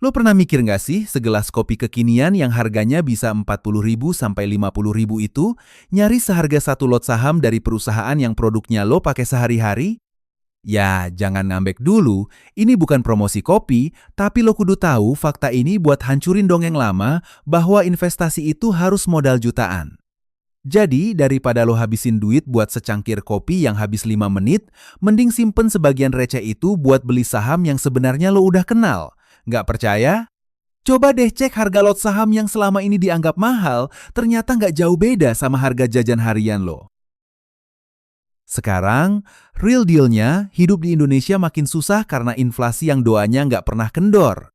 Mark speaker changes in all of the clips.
Speaker 1: Lo pernah mikir nggak sih segelas kopi kekinian yang harganya bisa 40.000 sampai 50.000 itu nyaris seharga satu lot saham dari perusahaan yang produknya lo pakai sehari-hari? Ya, jangan ngambek dulu. Ini bukan promosi kopi, tapi lo kudu tahu fakta ini buat hancurin dongeng lama bahwa investasi itu harus modal jutaan. Jadi, daripada lo habisin duit buat secangkir kopi yang habis 5 menit, mending simpen sebagian receh itu buat beli saham yang sebenarnya lo udah kenal. Nggak percaya? Coba deh cek harga lot saham yang selama ini dianggap mahal, ternyata nggak jauh beda sama harga jajan harian lo. Sekarang, real deal-nya, hidup di Indonesia makin susah karena inflasi yang doanya nggak pernah kendor.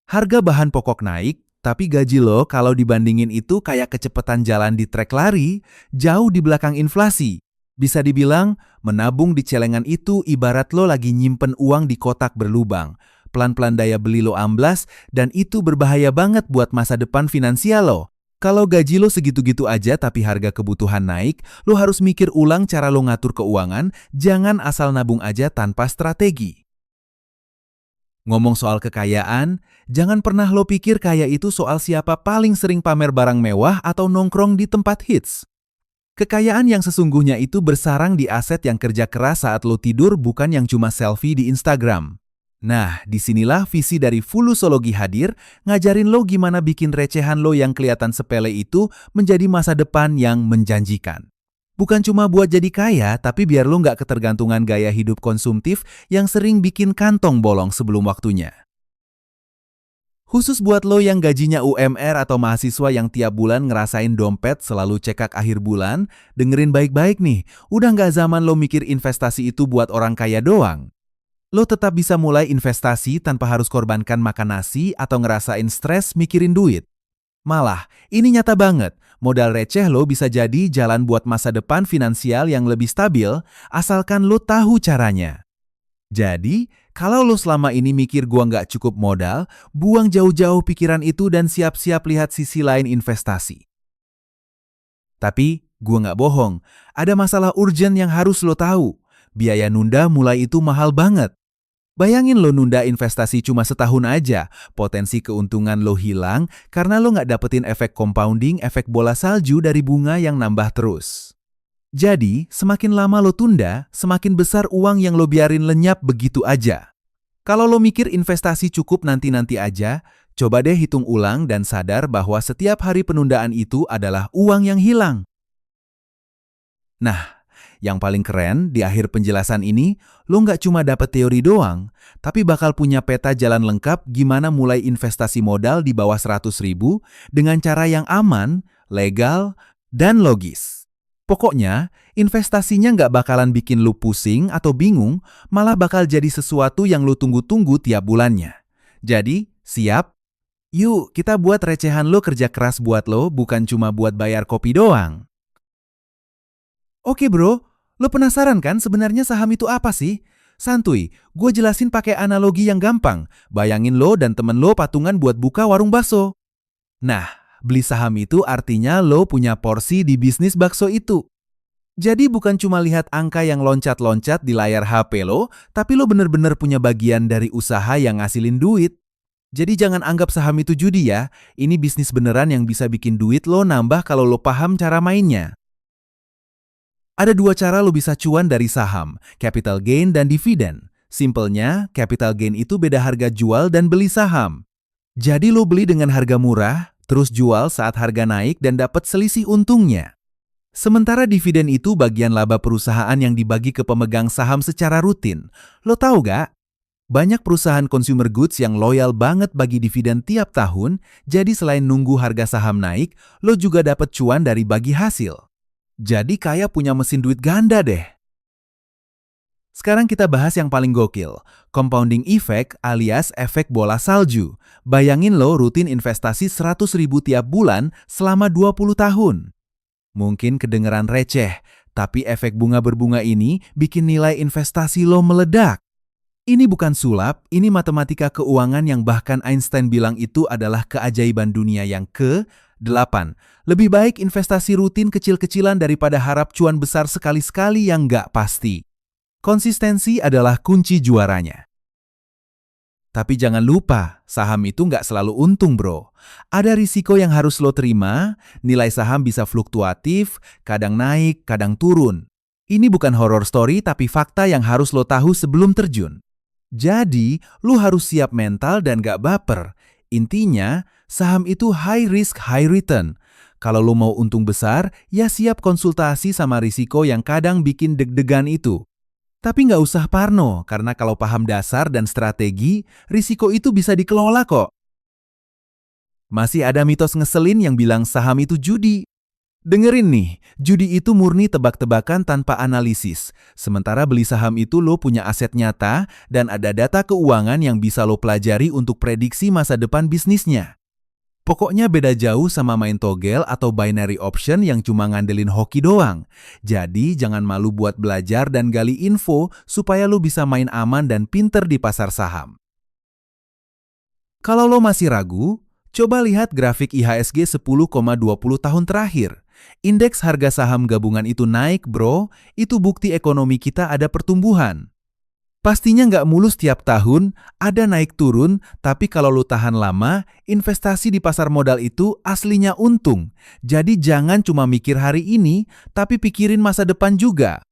Speaker 1: Harga bahan pokok naik, tapi gaji lo kalau dibandingin itu kayak kecepatan jalan di trek lari, jauh di belakang inflasi. Bisa dibilang, menabung di celengan itu ibarat lo lagi nyimpen uang di kotak berlubang. Pelan-pelan daya beli lo amblas, dan itu berbahaya banget buat masa depan finansial lo. Kalau gaji lo segitu-gitu aja tapi harga kebutuhan naik, lo harus mikir ulang cara lo ngatur keuangan, jangan asal nabung aja tanpa strategi. Ngomong soal kekayaan, jangan pernah lo pikir kaya itu soal siapa paling sering pamer barang mewah atau nongkrong di tempat hits. Kekayaan yang sesungguhnya itu bersarang di aset yang kerja keras saat lo tidur, bukan yang cuma selfie di Instagram. Nah, disinilah visi dari Fulusologi hadir, ngajarin lo gimana bikin recehan lo yang kelihatan sepele itu menjadi masa depan yang menjanjikan. Bukan cuma buat jadi kaya, tapi biar lo nggak ketergantungan gaya hidup konsumtif yang sering bikin kantong bolong sebelum waktunya. Khusus buat lo yang gajinya UMR atau mahasiswa yang tiap bulan ngerasain dompet selalu cekak akhir bulan, dengerin baik-baik nih, udah nggak zaman lo mikir investasi itu buat orang kaya doang. Lo tetap bisa mulai investasi tanpa harus korbankan makan nasi atau ngerasain stres mikirin duit. Malah, ini nyata banget, modal receh lo bisa jadi jalan buat masa depan finansial yang lebih stabil, asalkan lo tahu caranya. Jadi, kalau lo selama ini mikir gua nggak cukup modal, buang jauh-jauh pikiran itu dan siap-siap lihat sisi lain investasi. Tapi, gua nggak bohong, ada masalah urgent yang harus lo tahu. Biaya nunda mulai itu mahal banget. Bayangin lo nunda investasi cuma setahun aja, potensi keuntungan lo hilang karena lo nggak dapetin efek compounding, efek bola salju dari bunga yang nambah terus. Jadi, semakin lama lo tunda, semakin besar uang yang lo biarin lenyap begitu aja. Kalau lo mikir investasi cukup nanti-nanti aja, coba deh hitung ulang dan sadar bahwa setiap hari penundaan itu adalah uang yang hilang. Nah, yang paling keren di akhir penjelasan ini, lo nggak cuma dapet teori doang, tapi bakal punya peta jalan lengkap gimana mulai investasi modal di bawah 100.000 dengan cara yang aman, legal, dan logis. Pokoknya, investasinya nggak bakalan bikin lo pusing atau bingung, malah bakal jadi sesuatu yang lo tunggu-tunggu tiap bulannya. Jadi, siap? Yuk, kita buat recehan lo kerja keras buat lo, bukan cuma buat bayar kopi doang. Oke bro, lo penasaran kan sebenarnya saham itu apa sih? Santuy, gue jelasin pakai analogi yang gampang. Bayangin lo dan temen lo patungan buat buka warung bakso. Nah, beli saham itu artinya lo punya porsi di bisnis bakso itu. Jadi bukan cuma lihat angka yang loncat-loncat di layar HP lo, tapi lo bener-bener punya bagian dari usaha yang ngasilin duit. Jadi jangan anggap saham itu judi ya, ini bisnis beneran yang bisa bikin duit lo nambah kalau lo paham cara mainnya. Ada dua cara lo bisa cuan dari saham, capital gain dan dividen. Simpelnya, capital gain itu beda harga jual dan beli saham. Jadi lo beli dengan harga murah, terus jual saat harga naik dan dapat selisih untungnya. Sementara dividen itu bagian laba perusahaan yang dibagi ke pemegang saham secara rutin. Lo tahu gak? Banyak perusahaan consumer goods yang loyal banget bagi dividen tiap tahun, jadi selain nunggu harga saham naik, lo juga dapat cuan dari bagi hasil. Jadi kayak punya mesin duit ganda deh. Sekarang kita bahas yang paling gokil, compounding effect alias efek bola salju. Bayangin lo rutin investasi 100.000 tiap bulan selama 20 tahun. Mungkin kedengeran receh, tapi efek bunga berbunga ini bikin nilai investasi lo meledak. Ini bukan sulap, ini matematika keuangan yang bahkan Einstein bilang itu adalah keajaiban dunia yang ke-8. Lebih baik investasi rutin kecil-kecilan daripada harap cuan besar sekali-sekali yang nggak pasti. Konsistensi adalah kunci juaranya. Tapi jangan lupa, saham itu nggak selalu untung, bro. Ada risiko yang harus lo terima, nilai saham bisa fluktuatif, kadang naik, kadang turun. Ini bukan horror story, tapi fakta yang harus lo tahu sebelum terjun. Jadi, lo harus siap mental dan nggak baper. Intinya, saham itu high risk, high return. Kalau lo mau untung besar, ya siap konsultasi sama risiko yang kadang bikin deg-degan itu. Tapi nggak usah parno, karena kalau paham dasar dan strategi, risiko itu bisa dikelola kok. Masih ada mitos ngeselin yang bilang saham itu judi. Dengerin nih, judi itu murni tebak-tebakan tanpa analisis. Sementara beli saham itu lo punya aset nyata dan ada data keuangan yang bisa lo pelajari untuk prediksi masa depan bisnisnya. Pokoknya beda jauh sama main togel atau binary option yang cuma ngandelin hoki doang. Jadi jangan malu buat belajar dan gali info supaya lo bisa main aman dan pinter di pasar saham. Kalau lo masih ragu, coba lihat grafik IHSG 10,20 tahun terakhir. Indeks harga saham gabungan itu naik, bro. Itu bukti ekonomi kita ada pertumbuhan. Pastinya nggak mulus tiap tahun, ada naik turun, tapi kalau lo tahan lama, investasi di pasar modal itu aslinya untung. Jadi jangan cuma mikir hari ini, tapi pikirin masa depan juga.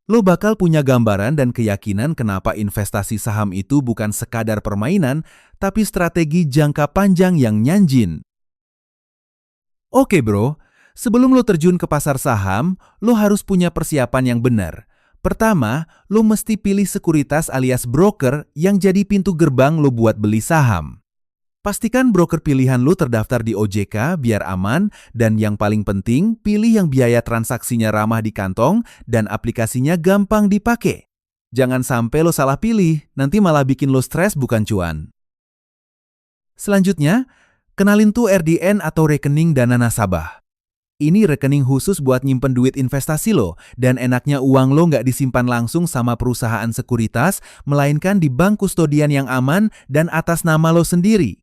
Speaker 1: Lo bakal punya gambaran dan keyakinan kenapa investasi saham itu bukan sekadar permainan, tapi strategi jangka panjang yang nyanjin. Oke bro, sebelum lo terjun ke pasar saham, lo harus punya persiapan yang benar. Pertama, lo mesti pilih sekuritas alias broker yang jadi pintu gerbang lo buat beli saham. Pastikan broker pilihan lo terdaftar di OJK biar aman, dan yang paling penting, pilih yang biaya transaksinya ramah di kantong dan aplikasinya gampang dipakai. Jangan sampai lo salah pilih, nanti malah bikin lo stres bukan cuan. Selanjutnya, kenalin tuh RDN atau rekening dana nasabah. Ini rekening khusus buat nyimpen duit investasi lo, dan enaknya uang lo nggak disimpan langsung sama perusahaan sekuritas, melainkan di bank kustodian yang aman dan atas nama lo sendiri.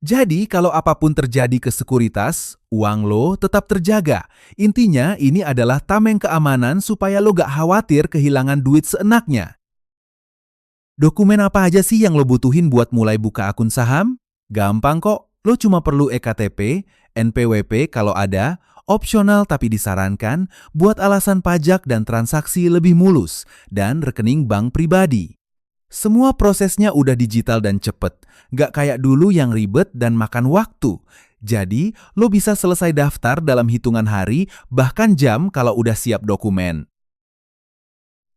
Speaker 1: Jadi, kalau apapun terjadi ke sekuritas, uang lo tetap terjaga. Intinya, ini adalah tameng keamanan supaya lo nggak khawatir kehilangan duit seenaknya. Dokumen apa aja sih yang lo butuhin buat mulai buka akun saham? Gampang kok, lo cuma perlu EKTP, NPWP kalau ada, opsional tapi disarankan buat alasan pajak dan transaksi lebih mulus, dan rekening bank pribadi. Semua prosesnya udah digital dan cepet, nggak kayak dulu yang ribet dan makan waktu. Jadi, lo bisa selesai daftar dalam hitungan hari, bahkan jam kalau udah siap dokumen.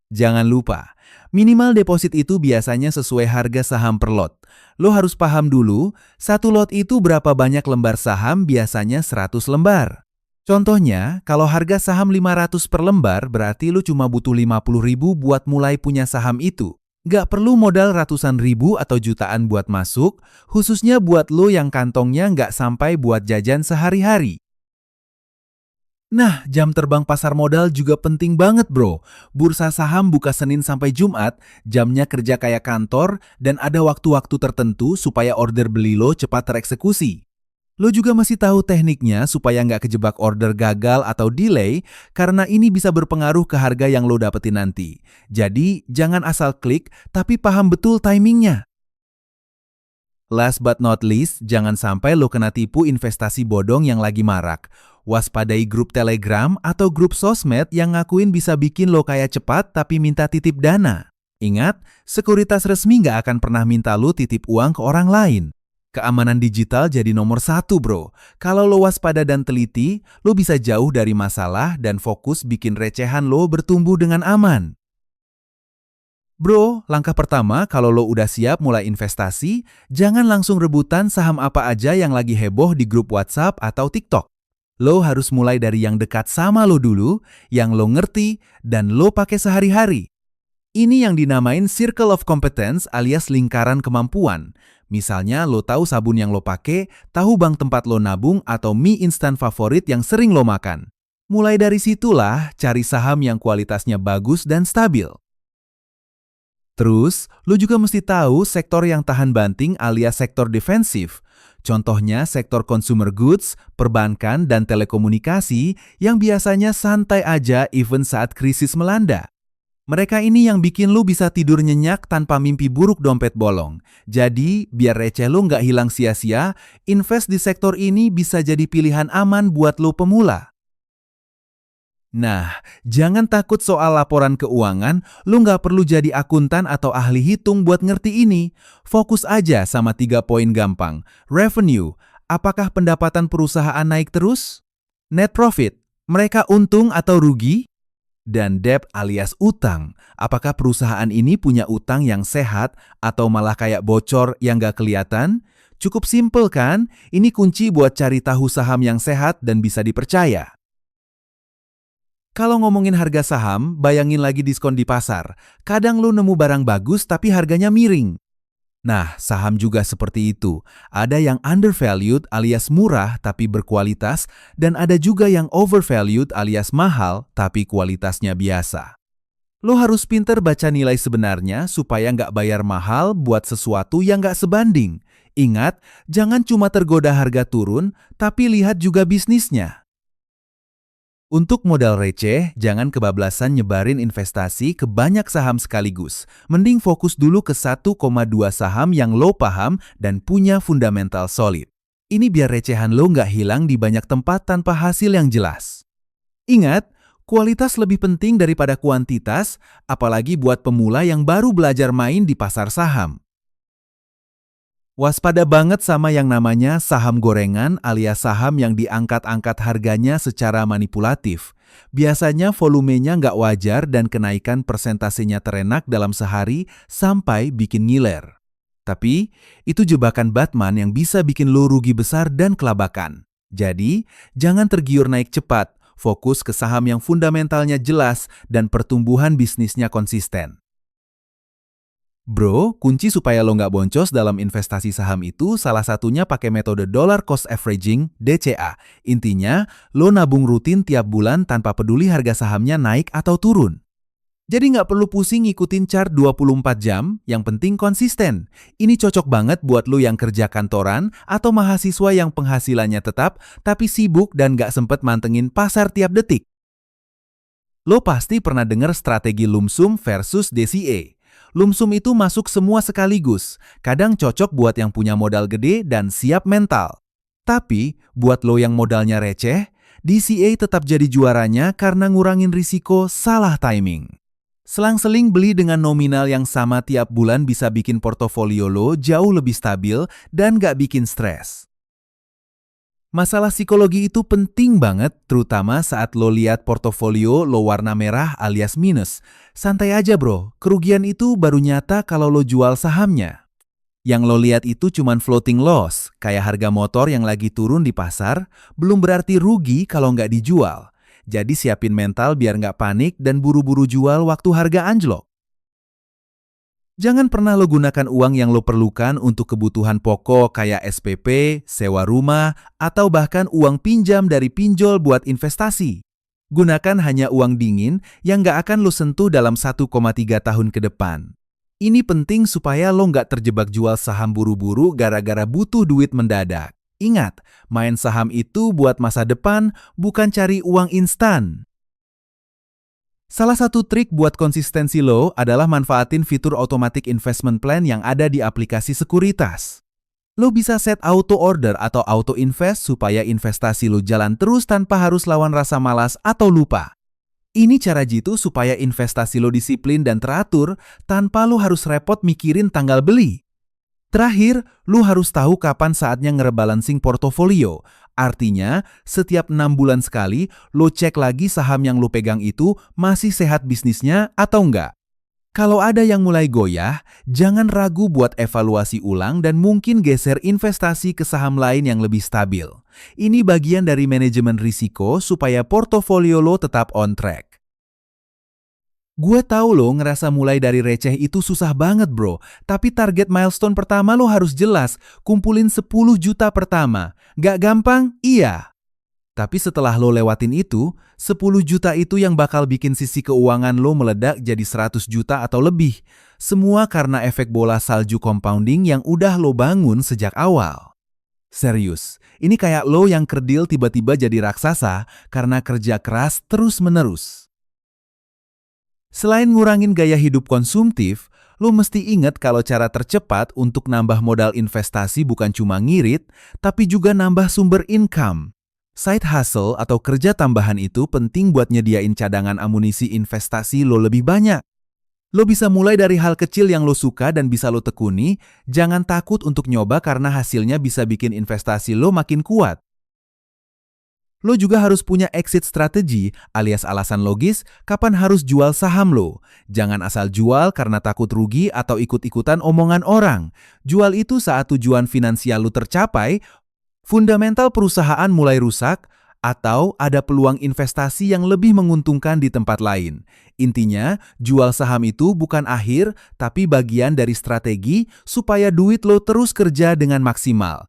Speaker 1: Jangan lupa, minimal deposit itu biasanya sesuai harga saham per lot. Lo harus paham dulu, satu lot itu berapa banyak lembar saham, biasanya 100 lembar. Contohnya, kalau harga saham 500 per lembar, berarti lo cuma butuh 50.000 buat mulai punya saham itu. Nggak perlu modal ratusan ribu atau jutaan buat masuk, khususnya buat lo yang kantongnya nggak sampai buat jajan sehari-hari. Nah, jam terbang pasar modal juga penting banget bro. Bursa saham buka Senin sampai Jumat, jamnya kerja kayak kantor, dan ada waktu-waktu tertentu supaya order beli lo cepat tereksekusi. Lo juga masih tahu tekniknya supaya nggak kejebak order gagal atau delay, karena ini bisa berpengaruh ke harga yang lo dapetin nanti. Jadi, jangan asal klik, tapi paham betul timingnya. Last but not least, jangan sampai lo kena tipu investasi bodong yang lagi marak. Waspadai grup Telegram atau grup sosmed yang ngakuin bisa bikin lo kaya cepat tapi minta titip dana. Ingat, sekuritas resmi nggak akan pernah minta lo titip uang ke orang lain. Keamanan digital jadi nomor 1 bro. Kalau lo waspada dan teliti, lo bisa jauh dari masalah dan fokus bikin recehan lo bertumbuh dengan aman. Bro, langkah pertama kalau lo udah siap mulai investasi, jangan langsung rebutan saham apa aja yang lagi heboh di grup WhatsApp atau TikTok. Lo harus mulai dari yang dekat sama lo dulu, yang lo ngerti, dan lo pakai sehari-hari. Ini yang dinamain circle of competence alias lingkaran kemampuan. Misalnya lo tahu sabun yang lo pakai, tahu bank tempat lo nabung, atau mie instan favorit yang sering lo makan. Mulai dari situlah cari saham yang kualitasnya bagus dan stabil. Terus, lo juga mesti tahu sektor yang tahan banting alias sektor defensif. Contohnya sektor consumer goods, perbankan, dan telekomunikasi yang biasanya santai aja even saat krisis melanda. Mereka ini yang bikin lu bisa tidur nyenyak tanpa mimpi buruk dompet bolong. Jadi, biar receh lu nggak hilang sia-sia, invest di sektor ini bisa jadi pilihan aman buat lu pemula. Nah, jangan takut soal laporan keuangan, lu nggak perlu jadi akuntan atau ahli hitung buat ngerti ini. Fokus aja sama 3 poin gampang. Revenue, apakah pendapatan perusahaan naik terus? Net profit, mereka untung atau rugi? Dan debt alias utang, apakah perusahaan ini punya utang yang sehat atau malah kayak bocor yang nggak kelihatan? Cukup simple kan? Ini kunci buat cari tahu saham yang sehat dan bisa dipercaya. Kalau ngomongin harga saham, bayangin lagi diskon di pasar. Kadang lu nemu barang bagus tapi harganya miring. Nah, saham juga seperti itu. Ada yang undervalued alias murah tapi berkualitas, dan ada juga yang overvalued alias mahal tapi kualitasnya biasa. Lo harus pinter baca nilai sebenarnya supaya nggak bayar mahal buat sesuatu yang nggak sebanding. Ingat, jangan cuma tergoda harga turun, tapi lihat juga bisnisnya. Untuk modal receh, jangan kebablasan nyebarin investasi ke banyak saham sekaligus. Mending fokus dulu ke 1,2 saham yang lo paham dan punya fundamental solid. Ini biar recehan lo nggak hilang di banyak tempat tanpa hasil yang jelas. Ingat, kualitas lebih penting daripada kuantitas, apalagi buat pemula yang baru belajar main di pasar saham. Waspada banget sama yang namanya saham gorengan alias saham yang diangkat-angkat harganya secara manipulatif. Biasanya volumenya nggak wajar dan kenaikan persentasenya terenak dalam sehari sampai bikin ngiler. Tapi, itu jebakan Batman yang bisa bikin lo rugi besar dan kelabakan. Jadi, jangan tergiur naik cepat, fokus ke saham yang fundamentalnya jelas dan pertumbuhan bisnisnya konsisten. Bro, kunci supaya lo nggak boncos dalam investasi saham itu salah satunya pakai metode dollar cost averaging (DCA). Intinya, lo nabung rutin tiap bulan tanpa peduli harga sahamnya naik atau turun. Jadi nggak perlu pusing ngikutin chart 24 jam, yang penting konsisten. Ini cocok banget buat lo yang kerja kantoran atau mahasiswa yang penghasilannya tetap tapi sibuk dan nggak sempet mantengin pasar tiap detik. Lo pasti pernah dengar strategi lump sum versus DCA. Lump sum itu masuk semua sekaligus, kadang cocok buat yang punya modal gede dan siap mental. Tapi, buat lo yang modalnya receh, DCA tetap jadi juaranya karena ngurangin risiko salah timing. Selang-seling beli dengan nominal yang sama tiap bulan bisa bikin portofolio lo jauh lebih stabil dan gak bikin stres. Masalah psikologi itu penting banget, terutama saat lo lihat portofolio lo warna merah alias minus. Santai aja bro, kerugian itu baru nyata kalau lo jual sahamnya. Yang lo lihat itu cuman floating loss, kayak harga motor yang lagi turun di pasar, belum berarti rugi kalau nggak dijual. Jadi siapin mental biar nggak panik dan buru-buru jual waktu harga anjlok. Jangan pernah lo gunakan uang yang lo perlukan untuk kebutuhan pokok kayak SPP, sewa rumah, atau bahkan uang pinjam dari pinjol buat investasi. Gunakan hanya uang dingin yang nggak akan lo sentuh dalam 1,3 tahun ke depan. Ini penting supaya lo nggak terjebak jual saham buru-buru gara-gara butuh duit mendadak. Ingat, main saham itu buat masa depan, bukan cari uang instan. Salah satu trik buat konsistensi lo adalah manfaatin fitur automatic investment plan yang ada di aplikasi sekuritas. Lo bisa set auto order atau auto invest supaya investasi lo jalan terus tanpa harus lawan rasa malas atau lupa. Ini cara jitu supaya investasi lo disiplin dan teratur tanpa lo harus repot mikirin tanggal beli. Terakhir, lo harus tahu kapan saatnya ngerebalancing portofolio. Artinya, setiap 6 bulan sekali, lo cek lagi saham yang lo pegang itu masih sehat bisnisnya atau enggak. Kalau ada yang mulai goyah, jangan ragu buat evaluasi ulang dan mungkin geser investasi ke saham lain yang lebih stabil. Ini bagian dari manajemen risiko supaya portofolio lo tetap on track. Gue tahu lo ngerasa mulai dari receh itu susah banget bro, tapi target milestone pertama lo harus jelas, kumpulin 10 juta pertama. Gak gampang? Iya. Tapi setelah lo lewatin itu, 10 juta itu yang bakal bikin sisi keuangan lo meledak jadi 100 juta atau lebih. Semua karena efek bola salju compounding yang udah lo bangun sejak awal. Serius, ini kayak lo yang kerdil tiba-tiba jadi raksasa karena kerja keras terus-menerus. Selain ngurangin gaya hidup konsumtif, lo mesti ingat kalau cara tercepat untuk nambah modal investasi bukan cuma ngirit, tapi juga nambah sumber income. Side hustle atau kerja tambahan itu penting buat nyediain cadangan amunisi investasi lo lebih banyak. Lo bisa mulai dari hal kecil yang lo suka dan bisa lo tekuni, jangan takut untuk nyoba karena hasilnya bisa bikin investasi lo makin kuat. Lo juga harus punya exit strategi alias alasan logis kapan harus jual saham lo. Jangan asal jual karena takut rugi atau ikut-ikutan omongan orang. Jual itu saat tujuan finansial lo tercapai, fundamental perusahaan mulai rusak, atau ada peluang investasi yang lebih menguntungkan di tempat lain. Intinya, jual saham itu bukan akhir, tapi bagian dari strategi supaya duit lo terus kerja dengan maksimal.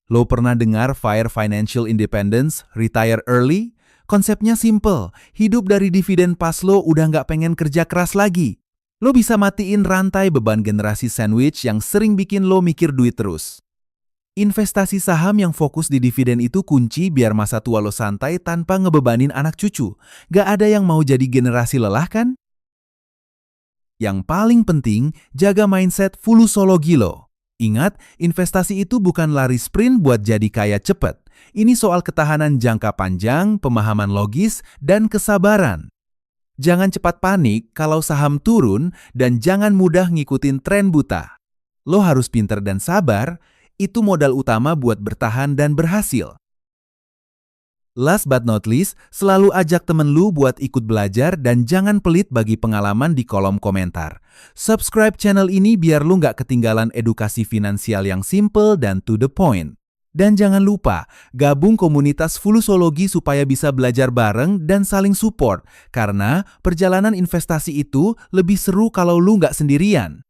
Speaker 1: Lo pernah dengar FIRE Financial Independence, Retire Early? Konsepnya simple, hidup dari dividen pas lo udah nggak pengen kerja keras lagi. Lo bisa matiin rantai beban generasi sandwich yang sering bikin lo mikir duit terus. Investasi saham yang fokus di dividen itu kunci biar masa tua lo santai tanpa ngebebanin anak cucu. Gak ada yang mau jadi generasi lelah kan? Yang paling penting, jaga mindset fulusologi lo. Ingat, investasi itu bukan lari sprint buat jadi kaya cepet. Ini soal ketahanan jangka panjang, pemahaman logis, dan kesabaran. Jangan cepat panik kalau saham turun dan jangan mudah ngikutin tren buta. Lo harus pinter dan sabar, itu modal utama buat bertahan dan berhasil. Last but not least, selalu ajak temen lu buat ikut belajar dan jangan pelit bagi pengalaman di kolom komentar. Subscribe channel ini biar lu nggak ketinggalan edukasi finansial yang simple dan to the point. Dan jangan lupa, gabung komunitas Fulusologi supaya bisa belajar bareng dan saling support. Karena perjalanan investasi itu lebih seru kalau lu nggak sendirian.